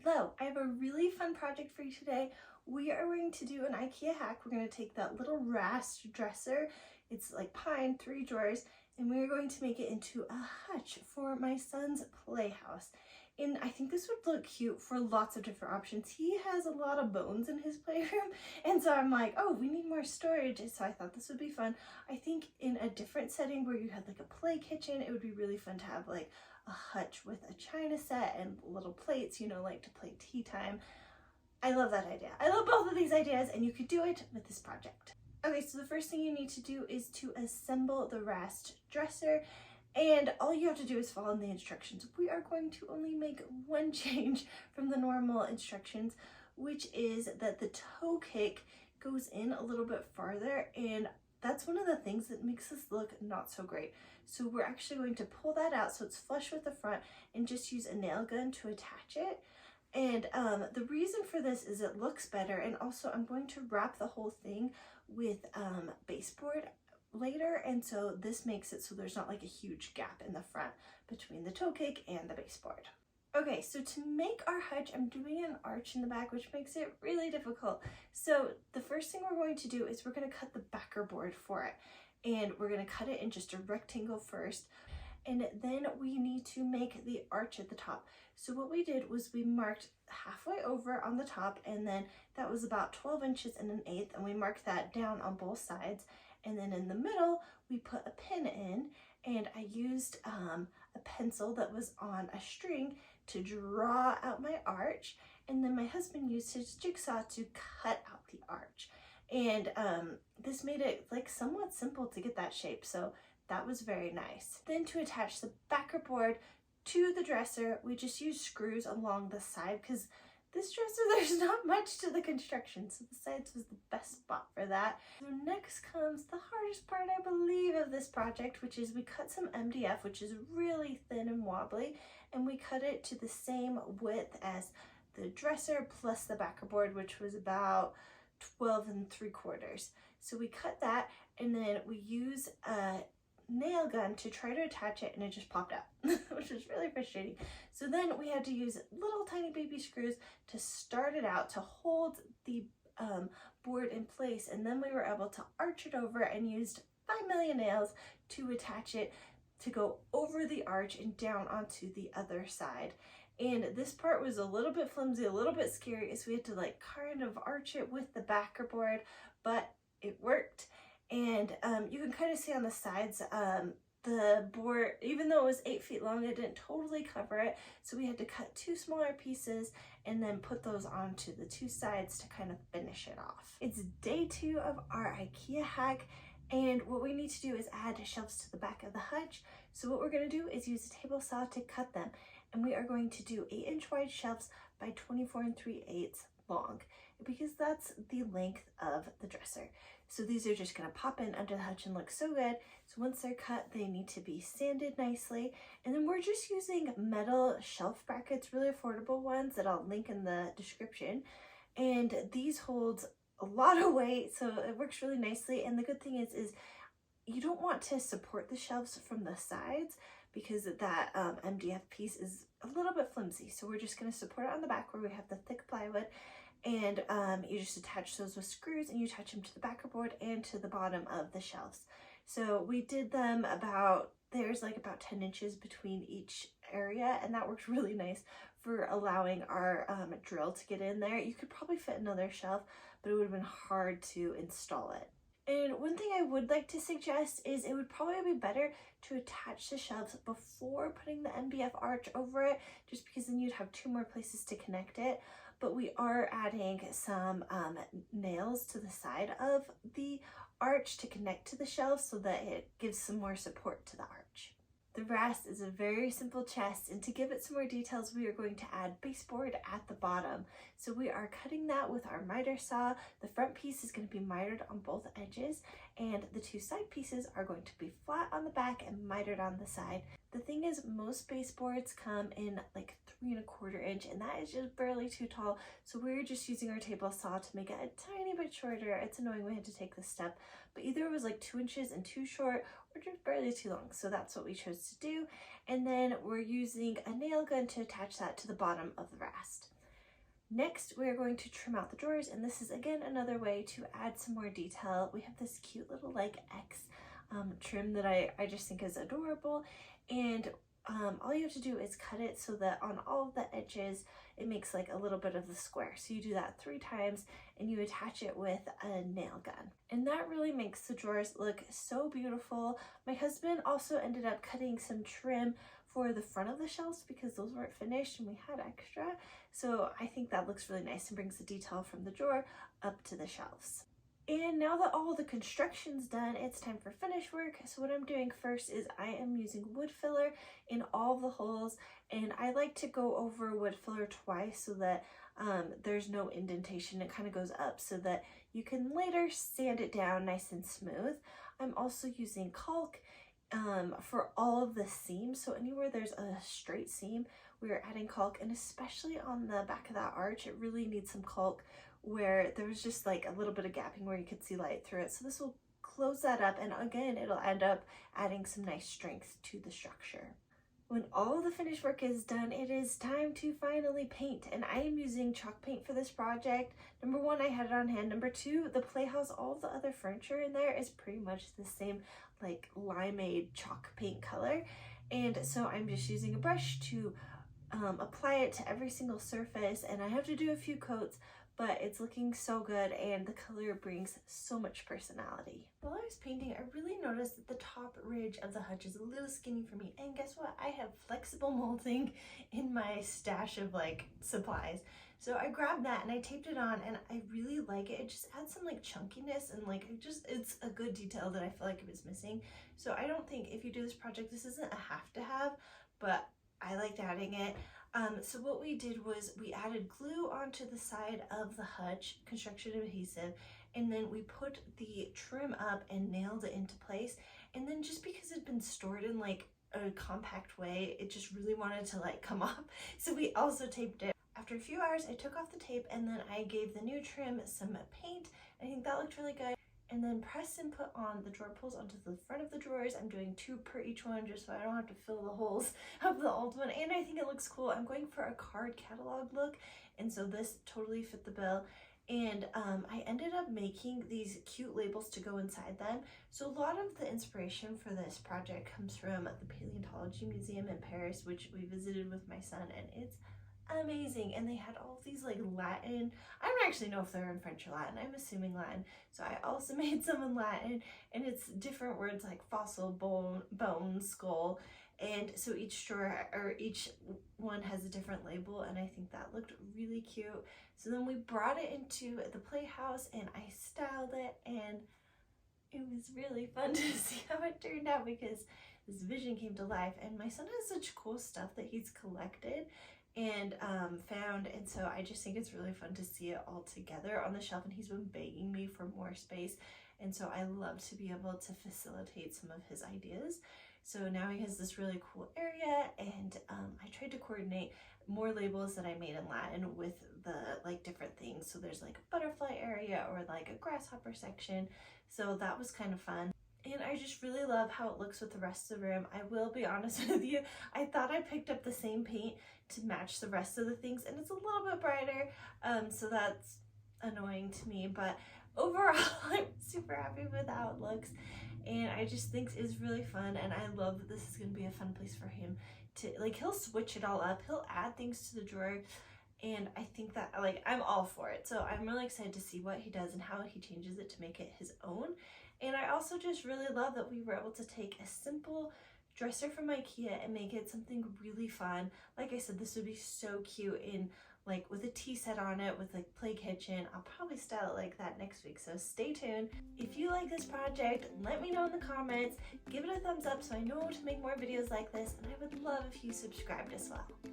Hello, I have a really fun project for you today. We are going to do an Ikea hack. We're going to take that little Rast dresser, it's like pine, 3 drawers, and we're going to make it into a hutch for my son's playhouse. And I think this would look cute for lots of different options. He has a lot of bones in his playroom, and so I'm like, oh, we need more storage, so I thought this would be fun. I think in a different setting where you had like a play kitchen, it would be really fun to have like a hutch with a china set and little plates, you know, like to play tea time. I love that idea. I love both of these ideas, and you could do it with this project. Okay, so the first thing you need to do is to assemble the Rast dresser, and all you have to do is follow the instructions. We are going to only make one change from the normal instructions, which is that the toe kick goes in a little bit farther, and that's one of the things that makes this look not so great. So we're actually going to pull that out so it's flush with the front and just use a nail gun to attach it. And the reason for this is it looks better, and also I'm going to wrap the whole thing with baseboard later, and so this makes it so there's not like a huge gap in the front between the toe kick and the baseboard. Okay, so to make our hutch, I'm doing an arch in the back, which makes it really difficult. So the first thing we're going to do is we're going to cut the backer board for it, and we're going to cut it in just a rectangle first, and then we need to make the arch at the top. So what we did was we marked halfway over on the top, and then that was about 12 inches and 1/8, and we marked that down on both sides. And then in the middle, we put a pin in, and I used a pencil that was on a string to draw out my arch, and then my husband used his jigsaw to cut out the arch. And this made it like somewhat simple to get that shape, so that was very nice. Then to attach the backer board to the dresser, we just used screws along the side, because this dresser, there's not much to the construction, so the sides was the best spot for that. So next comes the hardest part, I believe, of this project, which is we cut some MDF, which is really thin and wobbly, and we cut it to the same width as the dresser plus the backer board, which was about 12 3/4. So we cut that, and then we use a nail gun to try to attach it, and it just popped out, which was really frustrating. So then we had to use little tiny baby screws to start it out to hold the board in place, and then we were able to arch it over and used 5 million nails to attach it to go over the arch and down onto the other side. And this part was a little bit flimsy, a little bit scary, so we had to like kind of arch it with the backer board, but it worked. And you can kind of see on the sides, the board, even though it was 8 feet long, it didn't totally cover it. So we had to cut 2 smaller pieces and then put those onto the 2 sides to kind of finish it off. It's day 2 of our Ikea hack. And what we need to do is add shelves to the back of the hutch. So what we're going to do is use a table saw to cut them. And we are going to do 8-inch wide shelves by 24 3/8 long, because that's the length of the dresser. So these are just going to pop in under the hutch and look so good. So once they're cut, they need to be sanded nicely. And then we're just using metal shelf brackets, really affordable ones that I'll link in the description. And these hold a lot of weight, so it works really nicely. And the good thing is you don't want to support the shelves from the sides, because that MDF piece is a little bit flimsy. So we're just going to support it on the back where we have the thick plywood. And you just attach those with screws, and you attach them to the backer board and to the bottom of the shelves. So we did them there's like about 10 inches between each area, and that worked really nice for allowing our drill to get in there. You could probably fit another shelf, but it would have been hard to install it. And one thing I would like to suggest is it would probably be better to attach the shelves before putting the MDF arch over it, just because then you'd have 2 more places to connect it. But we are adding some nails to the side of the arch to connect to the shelves so that it gives some more support to the arch. The Rast is a very simple chest, and to give it some more details, we are going to add baseboard at the bottom. So we are cutting that with our miter saw. The front piece is going to be mitered on both edges, and the 2 side pieces are going to be flat on the back and mitered on the side. The thing is, most baseboards come in like 3 1/4 inch, and that is just barely too tall. So we're just using our table saw to make it a tiny bit shorter. It's annoying we had to take this step, but either it was like 2 inches and too short, or just barely too long. So that's what we chose to do. And then we're using a nail gun to attach that to the bottom of the Rast. Next, we are going to trim out the drawers, and this is again another way to add some more detail. We have this cute little like X trim that I just think is adorable, and all you have to do is cut it so that on all of the edges it makes like a little bit of the square. So you do that 3 times and you attach it with a nail gun, and that really makes the drawers look so beautiful. My husband also ended up cutting some trim for the front of the shelves because those weren't finished and we had extra, so I think that looks really nice and brings the detail from the drawer up to the shelves. And now that all the construction's done, it's time for finish work. So what I'm doing first is I am using wood filler in all of the holes, and I like to go over wood filler twice so that there's no indentation. It kind of goes up so that you can later sand it down nice and smooth. I'm also using caulk for all of the seams, so anywhere there's a straight seam we're adding caulk, and especially on the back of that arch it really needs some caulk where there was just like a little bit of gapping where you could see light through it. So this will close that up, and again it'll end up adding some nice strength to the structure. When all the finished work is done, it is time to finally paint, and I am using chalk paint for this project. Number 1, I had it on hand. Number 2, the playhouse, all of the other furniture in there is pretty much the same like limeade chalk paint color, and so I'm just using a brush to apply it to every single surface, and I have to do a few coats, but it's looking so good and the color brings so much personality. While I was painting, I really noticed that the top ridge of the hutch is a little skinny for me, and guess what? I have flexible molding in my stash of like supplies. So I grabbed that and I taped it on, and I really like it. It just adds some like chunkiness, and like it's a good detail that I feel like it was missing. So I don't think if you do this project, this isn't a have to have, but I liked adding it. So what we did was we added glue onto the side of the hutch, construction adhesive, and then we put the trim up and nailed it into place. And then just because it had been stored in like a compact way, it just really wanted to like come off. So we also taped it. After a few hours, I took off the tape and then I gave the new trim some paint. I think that looked really good. And then press and put on the drawer pulls onto the front of the drawers. I'm doing 2 per each one just so I don't have to fill the holes of the old one, and I think it looks cool. I'm going for a card catalog look, and so this totally fit the bill. And I ended up making these cute labels to go inside them. So a lot of the inspiration for this project comes from the Paleontology Museum in Paris, which we visited with my son, and it's amazing. And they had all of these like Latin, I don't actually know if they're in French or Latin, I'm assuming Latin, so I also made some in Latin, and it's different words like fossil, bone, skull, and so each drawer or each one has a different label, and I think that looked really cute. So then we brought it into the playhouse and I styled it, and it was really fun to see how it turned out because this vision came to life. And my son has such cool stuff that he's collected and found, and so I just think it's really fun to see it all together on the shelf, and he's been begging me for more space, and so I love to be able to facilitate some of his ideas. So now he has this really cool area, and I tried to coordinate more labels that I made in Latin with the like different things. So there's like a butterfly area or like a grasshopper section, so that was kind of fun. And I just really love how it looks with the rest of the room. I will be honest with you, I thought I picked up the same paint to match the rest of the things, and it's a little bit brighter, so that's annoying to me, but overall I'm super happy with how it looks, and I just think it's really fun, and I love that this is going to be a fun place for him to, like, he'll switch it all up, he'll add things to the drawer, and I think that, like, I'm all for it. So I'm really excited to see what he does and how he changes it to make it his own. And I also just really love that we were able to take a simple dresser from Ikea and make it something really fun. Like I said, this would be so cute in like with a tea set on it with like play kitchen. I'll probably style it like that next week, so stay tuned. If you like this project, let me know in the comments. Give it a thumbs up so I know to make more videos like this, and I would love if you subscribed as well.